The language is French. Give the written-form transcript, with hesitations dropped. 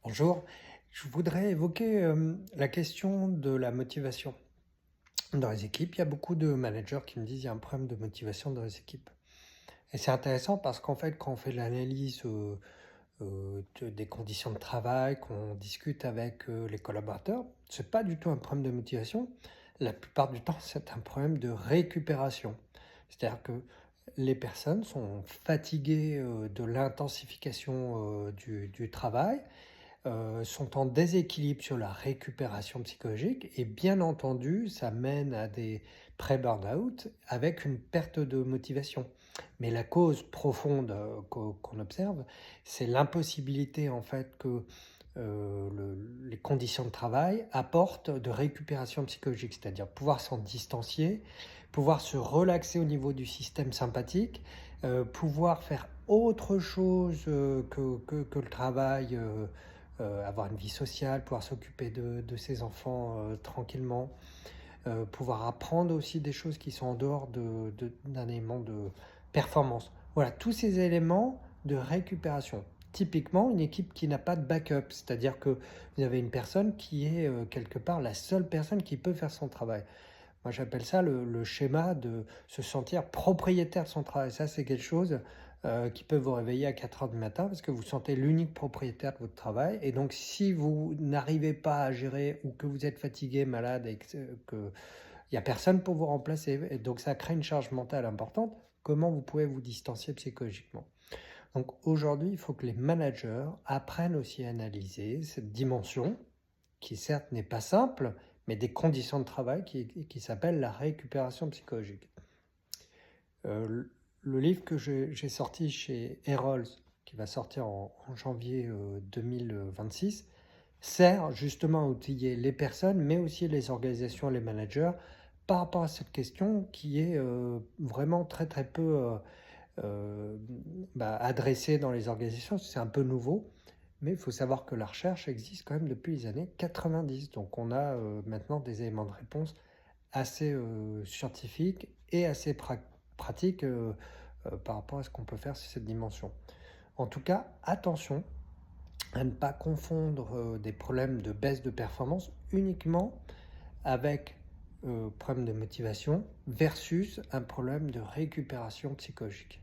Bonjour, je voudrais évoquer la question de la motivation dans les équipes. Il y a beaucoup de managers qui me disent qu'il y a un problème de motivation dans les équipes. Et c'est intéressant parce qu'en fait, quand on fait l'analyse des conditions de travail, qu'on discute avec les collaborateurs, c'est pas du tout un problème de motivation. La plupart du temps, c'est un problème de récupération. C'est-à-dire que les personnes sont fatiguées de l'intensification du travail, sont en déséquilibre sur la récupération psychologique et bien entendu, ça mène à des pré-burnout avec une perte de motivation. Mais la cause profonde qu'on observe, c'est l'impossibilité en fait que les conditions de travail apportent de récupération psychologique, c'est-à-dire pouvoir s'en distancier, pouvoir se relaxer au niveau du système sympathique, pouvoir faire autre chose que le travail, avoir une vie sociale, pouvoir s'occuper de ses enfants tranquillement, pouvoir apprendre aussi des choses qui sont en dehors d'un élément de performance. Voilà, tous ces éléments de récupération. Typiquement, une équipe qui n'a pas de backup, c'est-à-dire que vous avez une personne qui est quelque part la seule personne qui peut faire son travail. Moi, j'appelle ça le schéma de se sentir propriétaire de son travail. Ça, c'est quelque chose qui peut vous réveiller à 4 heures du matin parce que vous sentez l'unique propriétaire de votre travail. Et donc, si vous n'arrivez pas à gérer ou que vous êtes fatigué, malade et que il n'y a personne pour vous remplacer, et donc ça crée une charge mentale importante, comment vous pouvez vous distancier psychologiquement? Donc aujourd'hui, il faut que les managers apprennent aussi à analyser cette dimension qui certes n'est pas simple, mais des conditions de travail qui s'appellent la récupération psychologique. Le livre que j'ai sorti chez Errols, qui va sortir en janvier 2026, sert justement à outiller les personnes, mais aussi les organisations, les managers, par rapport à cette question qui est vraiment très très peu adressée dans les organisations. C'est un peu nouveau. Mais il faut savoir que la recherche existe quand même depuis les années 90. Donc on a maintenant des éléments de réponse assez scientifiques et assez pratiques par rapport à ce qu'on peut faire sur cette dimension. En tout cas, attention à ne pas confondre des problèmes de baisse de performance uniquement avec problème de motivation versus un problème de récupération psychologique.